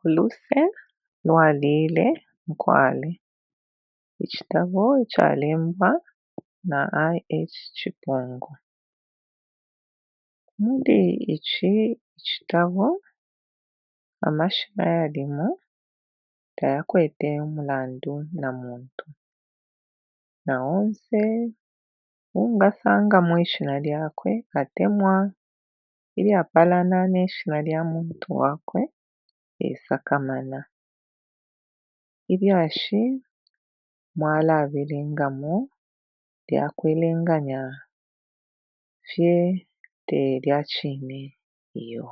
Oluse lwaliile Nkwale, ekitabo ekyalembwa na I.H. Kipungu. Muri eki ekitabo amashima ayarimu tayakwete murandu na muntu na wonse wungasangamu ishina ryakwe atemwa eryapalana n'eshina rya muntu waakwe esakamana iryashi mwalabiringamu lyakwelenganya fye teryakiine iyo.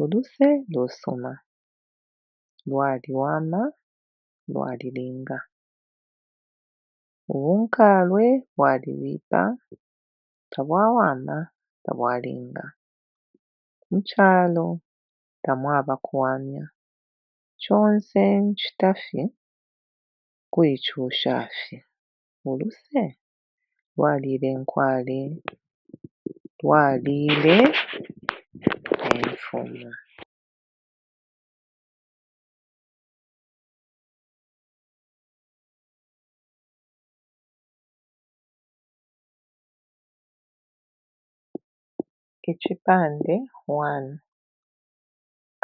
Oluse losoma lwariwama lwariringa obunkarwe bwaribiita tabwawama tabwaringa mukyalo tamwaba kuwamya kyonse nikitafi kwikyusha afi. Oluse lwariire Nkwale lwariire enfumo. Ekipande 1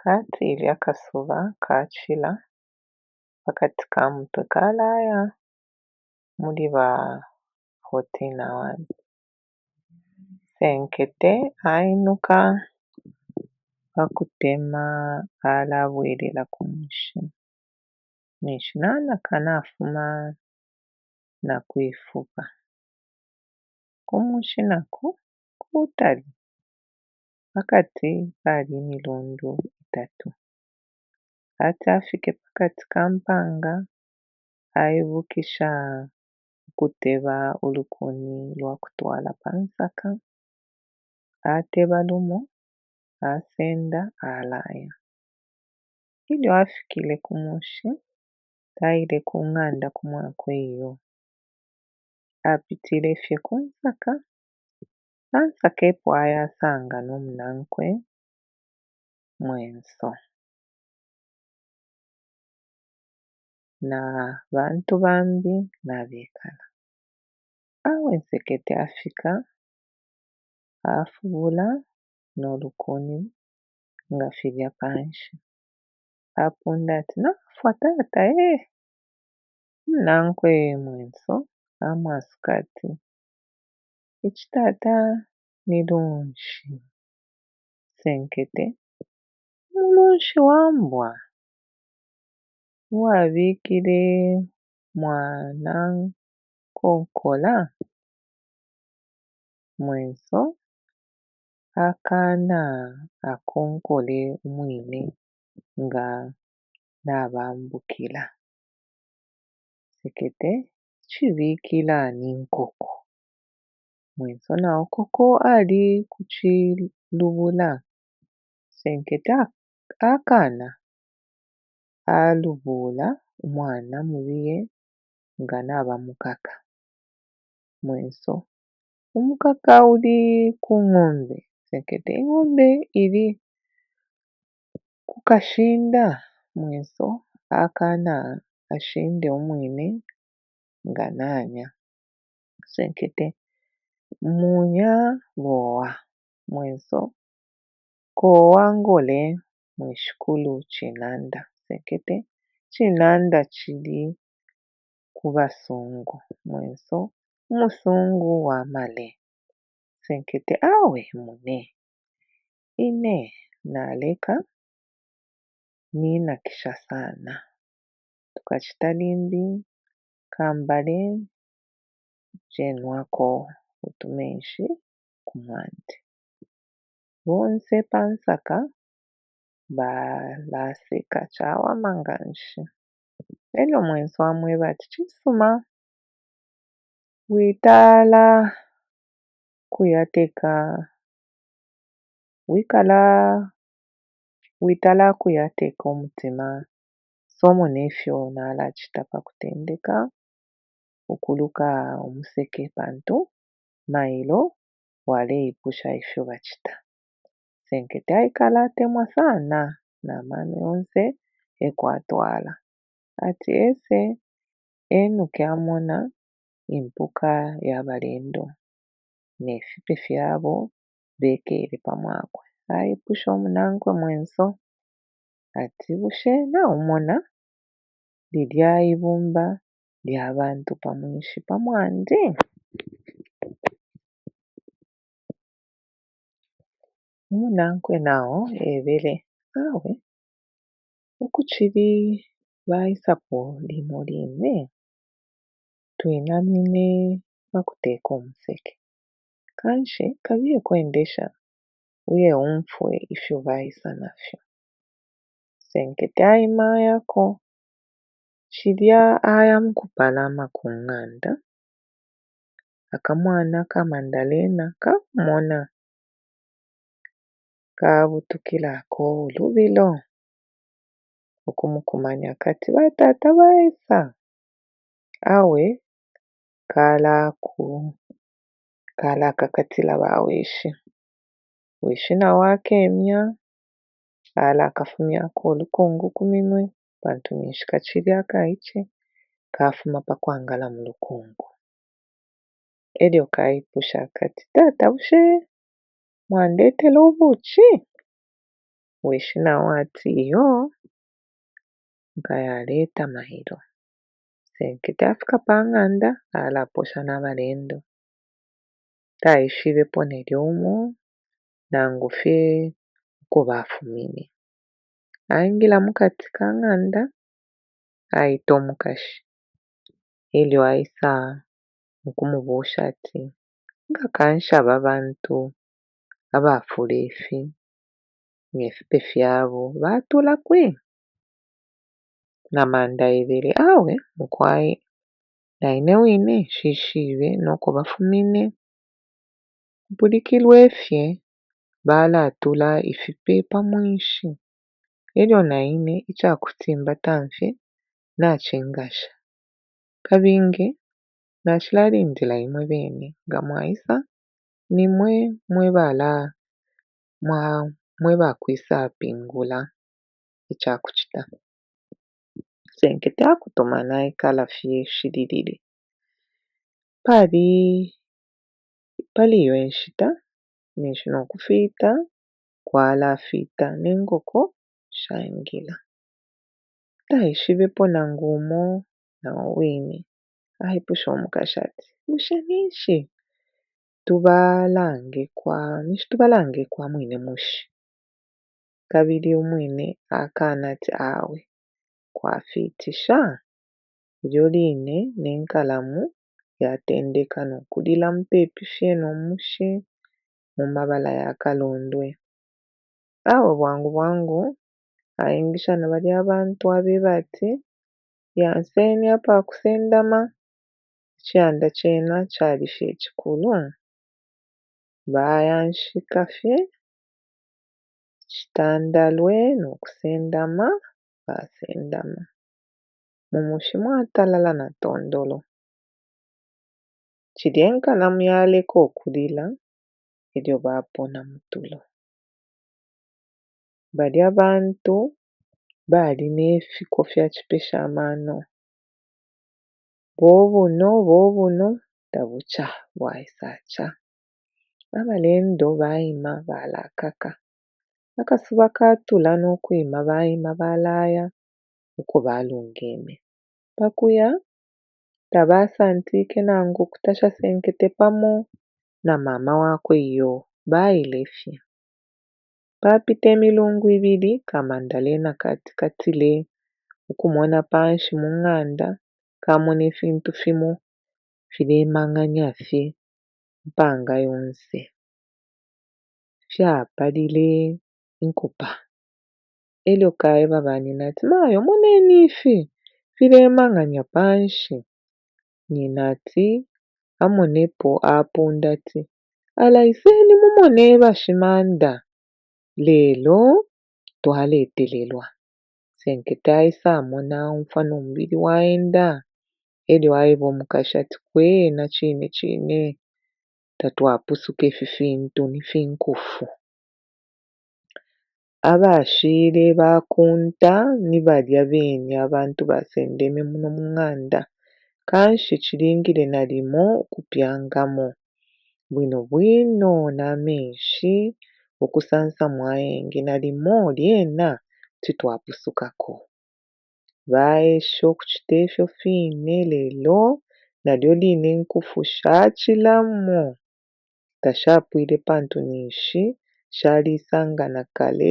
Kaatiilya Kasuba kaakira akati ka mutwe kalaaya muri ba 1401. Senkete ainuka bakutema alabwerera kumushi. Nishinana kanafuma na kwifuba. Kumushi naku kutari akati kari emirundi 3. Hati afike pakati kampanga aibukisha kuteba orukoni rwakutwara Pansaka ateba lumo asenda alaaya. Ili afikire kumushi taire kung'anda kumwakwa iyo apitire fye kunsaka Pansaka epwayo asanga n'omunankwe Mwenso na bantu bambi n'abeekara. Aho ensekete afika afubura n'orukoni ngafirya panshi apunda ati naafwa taata omunankwe Mwenso amwasuka ati eki taata nirungi. Senkete nirungi wambwa wabiikire mwana nk'okora. Mwenso akaana akonkore omwine nga nabambukira. Sekete kibiikira ani nkoko. Mwenso nawe koko ari kukirubura. Senkete akaana arubuura omwana mubiye nga naaba mukaka. Mwenso omukaka uri ku ng'ombe. Senkete eng'ombe iri kukashinda. Mwenso akaana ashinde omwine nga nanya. Senkete munya boowa. Mwenso koowa ngore mwishukuru Kinanda. Senkete Kinanda kiri kubasungu. Mwenso omusungu w'amale. Senkete awe mune ine naaleka ninakisha sana tukakitarimbi kambare jenwako utumenshi kumwandi. Bonse Pansaka baraseka kyawama nganshi. Reero Mwenso amweba ati kisuma wikara kuyateeka omutima somo n'efyo narakitapa kutendeka okuruka omuseke bantu mailo wareipusha ifyo bakita. Senkete aikara atemwa sana n'amaani yonse ekwatwala. Hati ese enu kyamona impuka y'abalendo n'efipe fyabo bekeire pamwakwe aipusha omunankwe mwenso ati bushe naumona lirya ibumba ly'abantu pamwishi pamwandi. Omunankwe nawo ebere awe okukiri baisapo lino lyine twinamine bakuteeka omuseke kanshi kabiye kwendesha wiye umfwe ifyo baisa nafyo. Senkete aima yako shirya ayamukupalama kung'anda akamwana ka Mandalena kamona kabutukila akoolubilo okumukumanya kati batata baisa awe kalakakatila baweshi weshi nawe akemya alakafumyako olukungu kuminwe bantumishi kachirya akaiche kafuma pakwangala mulukungu. Eryo kaipusha kati tata bushe mwandetela obuchi weshi nawe ati iyo nkayaleta mahiro. Senkete afika pang'anda alaposha n'abalendo taishirepo neryomo nangu fye uko bafumine aingila mukati kang'anda aita omukashi eryo aisa mukumubusha ati ngakanshabe abantu abafura efi n'efipe fyabo batula kwi namanda aibere awe mukwai naine wine shishibe n'oko bafumine mpurikirwa efye balatula ifipe pamwishi eryo naine ekyakutsimbata nfye nakingasha kabinge nakirarindira imwe beene nga mwaisa nimwe mwebakwisa pingula ekyakukita. Senkete akutuma naikala fye shiririre paliyo enshita neshi n'okufiita kwala afiita n'enkoko shangila taishibepo nangu umo nawe wine aipusha omukashi ati bushe nishi tubalangekwa mwine mushi kabiri omwine akaana ati awe kwafiitisha iryo line n'enkalamu yatendeka n'okurira mupeepi fye n'omushi mumabala yakalondwe awe bwangu bwangu ayingisha nabarya abantu abeeba ati yanseni apa kusendama ekyanda kyena kyari fye kikuru bayanshika fye kitandalwe n'okusendama basendama mumushi mwatalala na tondolo kirya enkalamu yaleka okurira eryo bapona mutulo. Barya abantu baalina efiko fyakipe ky'amaano boobuno tabukya bwaisakya abalendo baima balakaka akasuba katula n'okwima baima balaya uko balunga eme bakuya tabaasa ntike nangu kutasha senkete pamo na maama wakwe iyo baila efye bapita emilungu ibiri ka Mandalena katile okumona panshi mung'anda kamona efintu fimo firemang'anya fye mpanga yonse fyapalile nkupa eryo kaeba banina ati mayo monene ifi firemang'anya panshi nyina ati amonepo apunda ati alaiseni mumone bashimanda leero twaleetererwa. Senkete aisa amona omufano omubiri waenda eryo aiba omukashi ati kweena kiine tatwapusuka efi fintu nifinkufu. Abashiile bakunta nibalya beene abantu basendeme muno mu nganda kanshi kilingire na limo okupyangamu bwino bwino n'amenshi okusansa mwayenge na limo lyena titwapusukako baesha okukiteefya fiine lelo nalyo liine enkufu shakilamu tashapwire pantu niishi shalisangana kale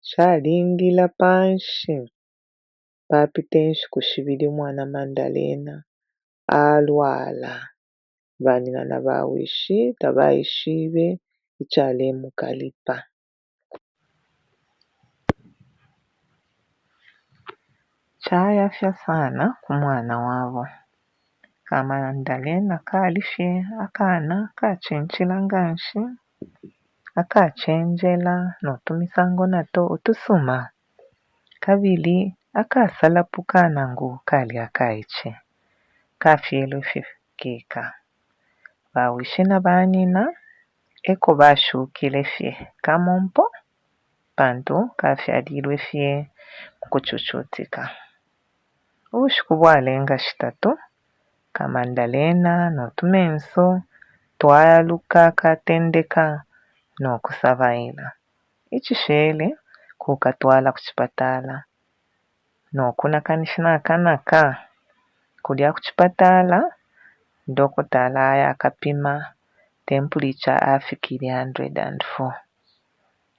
shalingila panshi papita enshi kushibili mwana Mandalena alwala banina na bawishi tabaishibe ichalemukalipa. Chayafya sana kumwana wavo Mandalena kalifye akana kachenchilanga nshi akachenjela notumisango nato otusuma kabili akasalapuka nangu kali akaiche kafyelo keka bawishi na banina eko bashukile fye kamompo pantu kafyalilwe fye kuchuchutika ubushiku bwalenga shitatu Mandalena notumenso twaluka katendeka n'okusabaila ichishele kukatwala kuchipatala n'okunakanishina akanaka kulya kuchipatala dokotala aya akapima temperature afikile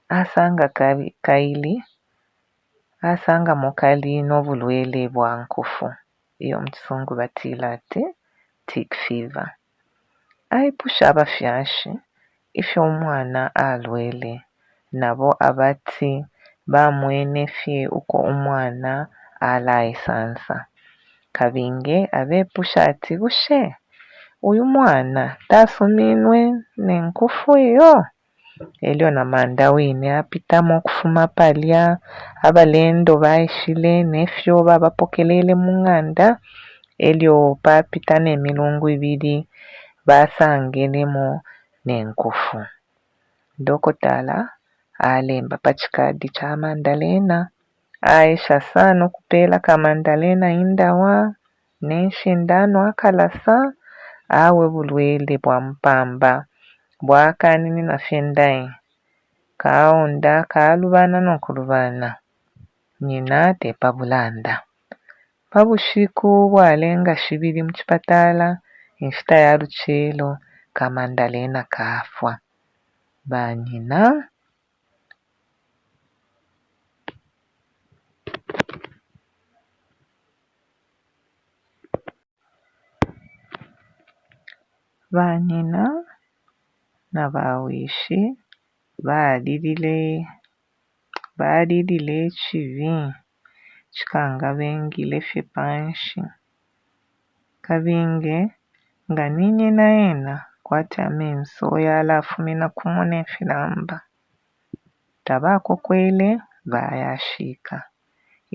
104 asangamo kali n'obulwele bwa nkufu iyo mukisungu batila ati tick fever aipusha abafyashi ifyo omwana alwele nabo abati bamwene fye uko omwana alaisansa kabinge abepusha ati bushe uyu mwana tafuminwe n'enkufu iyo elyo na manda wine apitamo okufuma palya abalendo baishile nefyo babapokelele mu nganda elyo papita n'emilungu 2 basangelemo n'enkufu dokotala alemba pachikadi cha Mandalena aisha sana okupela Mandalena indawa n'enshindano akalasa awe bulwele bwa mpamba bwakanini na fyendai kaonda kalubana n'okulubana nyina tepa bulanda pabushiku bwalenga 2 muchipatala enshita ya luchelo Mandalena kafwa banina na bawishi balilile chivi chikanga bengile fye panshi kabinge nga ninye naena kwati amenso yalafumina kumone filamba tabako kwele bayashika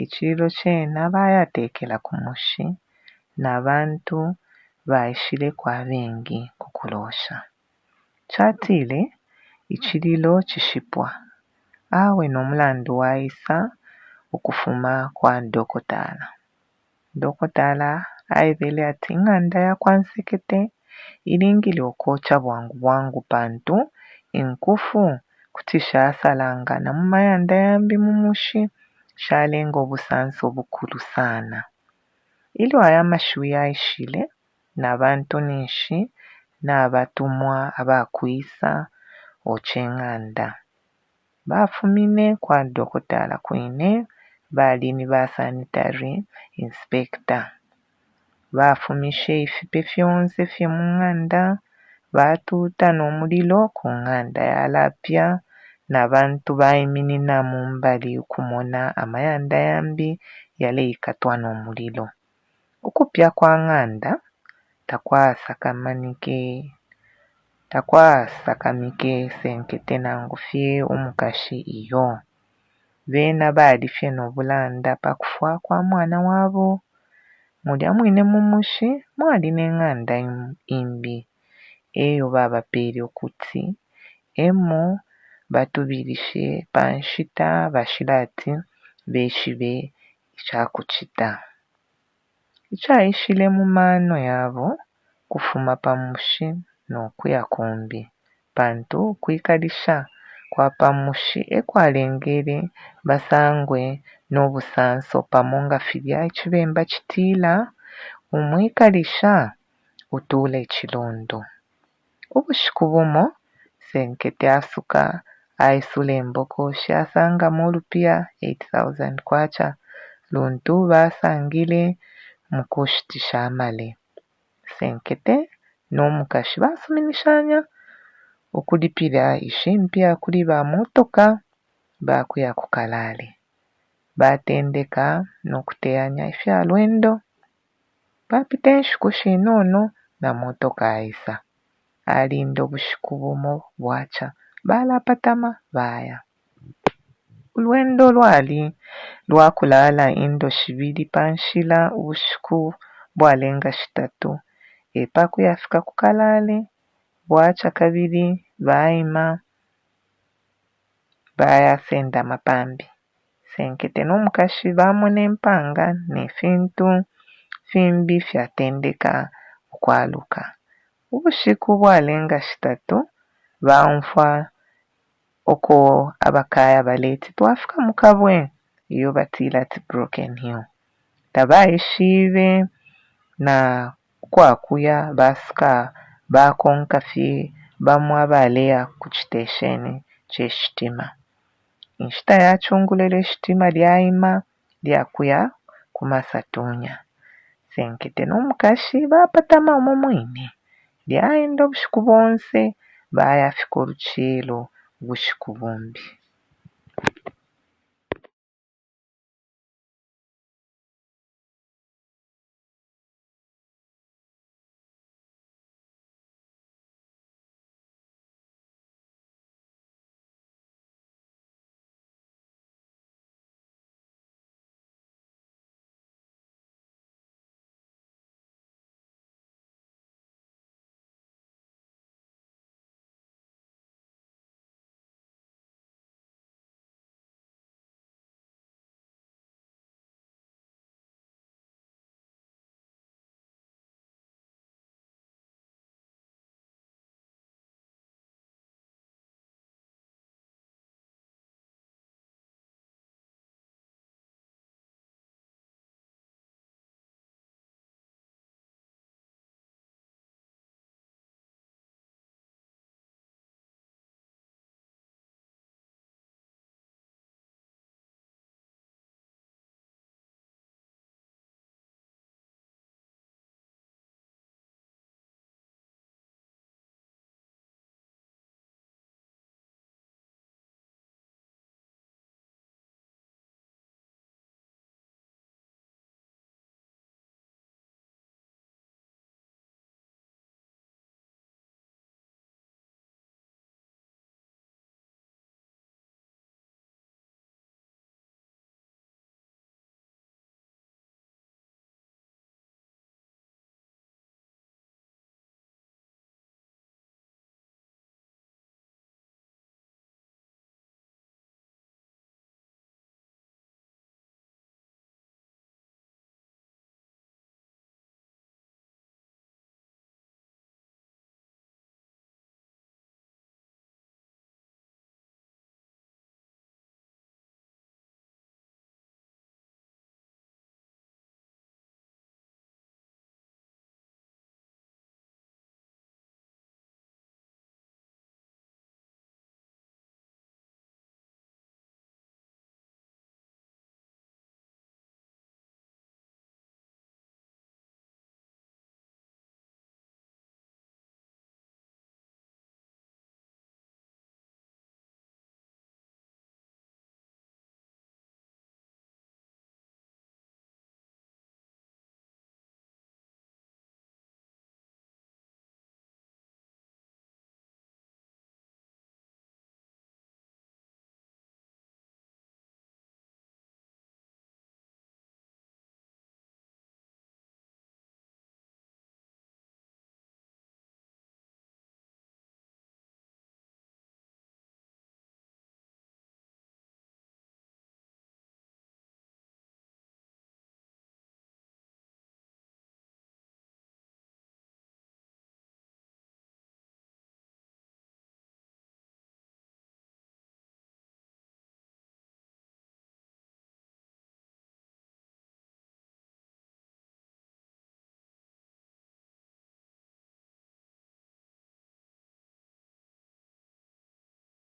ichilo chena bayatekela kumushi n'abantu baishile kwa bengi kukulosha chatile ichililo chishipwa awe n'omulandu waisa okufuma kwa dokotala aibele ati nganda yakwansekete ilingile okocha bwangu pantu enkufu kutisha asalangana mumayanda yambi mumushi shalenga obusansi obukulu sana ilo aya mashu yaishile n'abantu nishi n'abatumwa abakwisa ochenganda bafumine kwa dokotala kwine balini ba sanitary inspector bafumishe ifipe fyonse fye mu nganda batuta n'omulilo ku nganda yalapya n'abantu bayiminina mumbali kumona amayanda yambi yale ikatwa n'omulilo okupya kwa nganda takwasakamike senkete nangu fye omukashi iyo bena balifye n'obulanda pakufwa kwa mwana wabo mulya mwine mumushi mwali n'enganda imbi eyo babapele okuti emo batubirishe panshita bashira ati beshibe ichakutshita. Ichayishile mumano yabo kufuma pamushi nokuya kumbi. Pantu kwikalisha kwa pamushi ekwalengele basangwe nobusanso pamonga filya echibemba chitila umwikalisha utule chilondo. Ubushiku bumo Senkete asuka aisula embokoshi asangamo olupiya 8000 kwacha luntu basangile mukushitisha amale. Senkete n'omukashi basuminishanya okulipira ishimpya kuli bamotoka bakuya kukalale. Batendeka n'okuteyanya ifya lwendo bapita enshuku shinono na motoka aisa. Alinda obushiku bumo bwacha balapatama baya. Ulwendo lwali lwakulala indo shibili panshila ubushiku bwalenga shitatu epa kuyafika kukalale. Bwacha kabili bayima bayasenda mapambi. Senkete n'omukashi bamona empanga nefintu fimbi fyatendeka okwaluka. Ubushiku bwalenga shitatu banfwa oko abakaya baleti twafika mukabwe iyo batila ati Broken Hill. Tabayishibe na kwakuya basuka bakonka fye bamwa baleya kuchitesheni cheshitima. Inshita yachungulele shitima lyayima lyakuya kumasatunya. Senkete n'omukashi bapatama omwo mwine. Lyayenda obushiku bwonse bayafika oruchilo bushiku bumbi.